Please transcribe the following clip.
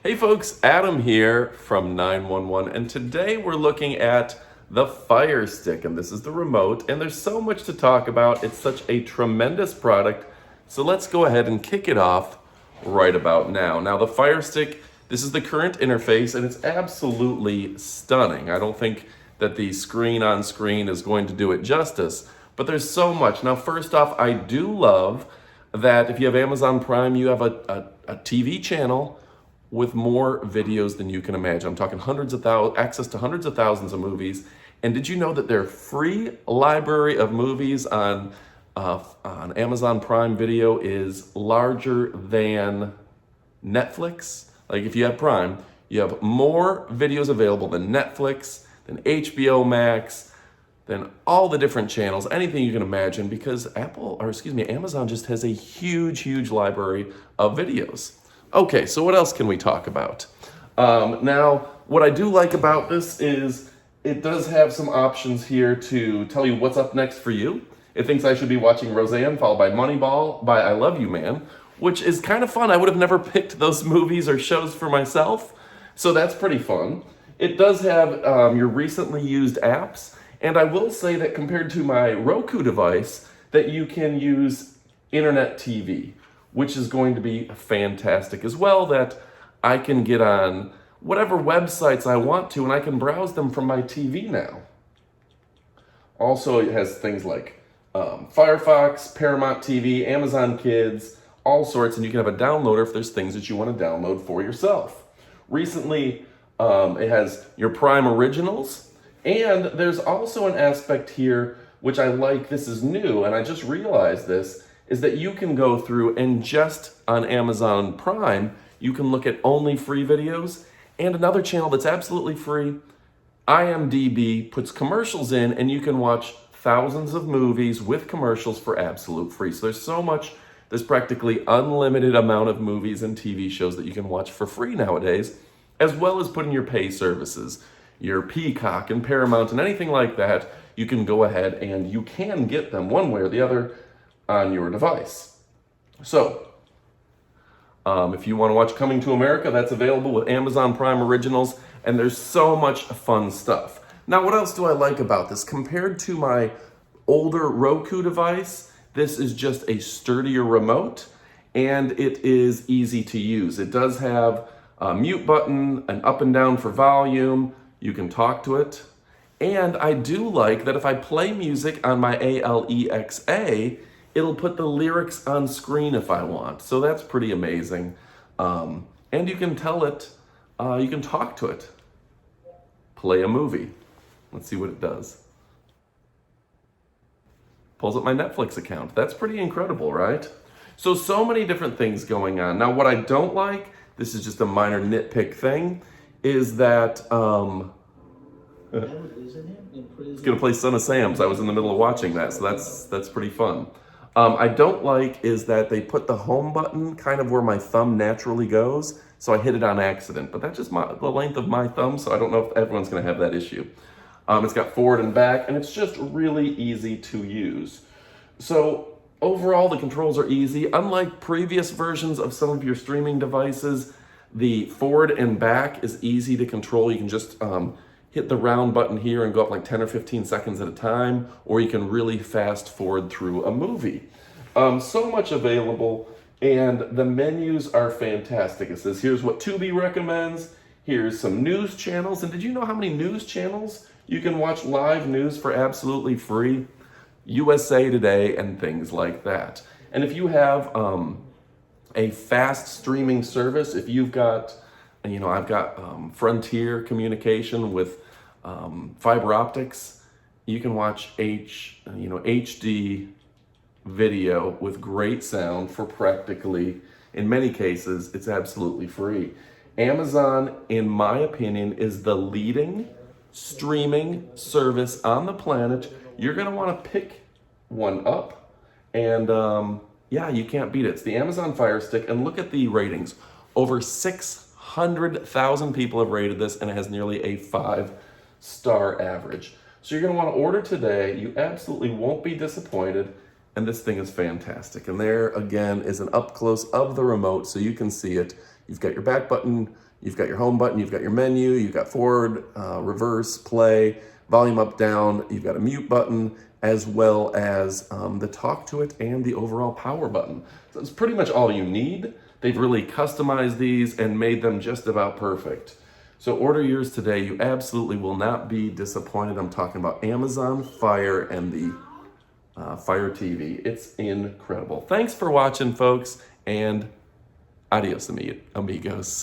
Hey folks, Adam here from 911, and today we're looking at the Fire Stick, and this is the remote, and there's so much to talk about. It's such a tremendous product, so let's go ahead and kick it off right about now. Now the Fire Stick, this is the current interface, and it's absolutely stunning. I don't think that the screen on screen is going to do it justice, but there's so much. Now first off, I do love that if you have Amazon Prime, you have a TV channel with more videos than you can imagine. I'm talking access to hundreds of thousands of movies. And did you know that their free library of movies on Amazon Prime Video is larger than Netflix? Like if you have Prime, you have more videos available than Netflix, than HBO Max, than all the different channels, anything you can imagine, because Amazon just has a huge library of videos. Okay, so what else can we talk about? Now, what I do like about this is it does have some options here to tell you what's up next for you. It thinks I should be watching Roseanne, followed by Moneyball, by I Love You Man, which is kind of fun. I would have never picked those movies or shows for myself, so that's pretty fun. It does have your recently used apps, and I will say that compared to my Roku device, that you can use Internet TV, which is going to be fantastic as well, that I can get on whatever websites I want to and I can browse them from my TV now. Also, it has things like Firefox, Paramount TV, Amazon Kids, all sorts, and you can have a downloader if there's things that you want to download for yourself. Recently, it has your Prime Originals, and there's also an aspect here which I like. This is new, and I just realized this, is that you can go through and just on Amazon Prime, you can look at only free videos. And another channel that's absolutely free, IMDb, puts commercials in, and you can watch thousands of movies with commercials for absolute free. So there's practically unlimited amount of movies and TV shows that you can watch for free nowadays, as well as put in your pay services, your Peacock and Paramount and anything like that. You can go ahead and you can get them one way or the other on your device. So, if you want to watch Coming to America, that's available with Amazon Prime Originals, and there's so much fun stuff. Now, what else do I like about this? Compared to my older Roku device, this is just a sturdier remote, and it is easy to use. It does have a mute button, an up and down for volume, you can talk to it, and I do like that if I play music on my Alexa, it'll put the lyrics on screen if I want. So that's pretty amazing. And you can tell it, you can talk to it. Play a movie. Let's see what it does. Pulls up my Netflix account. That's pretty incredible, right? So many different things going on. Now, what I don't like, this is just a minor nitpick thing, is that it's gonna play Son of Sam's. I was in the middle of watching that, so that's pretty fun. I don't like is that they put the home button kind of where my thumb naturally goes, so I hit it on accident. But that's just the length of my thumb, so I don't know if everyone's going to have that issue. It's got forward and back, and it's just really easy to use. So overall, the controls are easy. Unlike previous versions of some of your streaming devices, the forward and back is easy to control. You can just hit the round button here and go up like 10 or 15 seconds at a time, or you can really fast forward through a movie. So much available, and the menus are fantastic. It says, here's what Tubi recommends, here's some news channels, and did you know how many news channels you can watch live news for absolutely free? USA Today and things like that. And if you have a fast streaming service, if you've got, I've got Frontier communication with fiber optics. You can watch HD video with great sound for practically, in many cases, it's absolutely free. Amazon, in my opinion, is the leading streaming service on the planet. You're gonna want to pick one up, and you can't beat it. It's the Amazon Fire Stick, and look at the ratings. Over 600,000 people have rated this, and it has nearly a 5-star average. So you're going to want to order today. You absolutely won't be disappointed, and this thing is fantastic. And there, again, is an up-close of the remote, so you can see it. You've got your back button, you've got your home button, you've got your menu, you've got forward, reverse, play, volume up, down, you've got a mute button, as well as the talk to it and the overall power button. So it's pretty much all you need. They've really customized these and made them just about perfect. So order yours today. You absolutely will not be disappointed. I'm talking about Amazon Fire and the Fire TV. It's incredible. Thanks for watching, folks, and adios, amigos.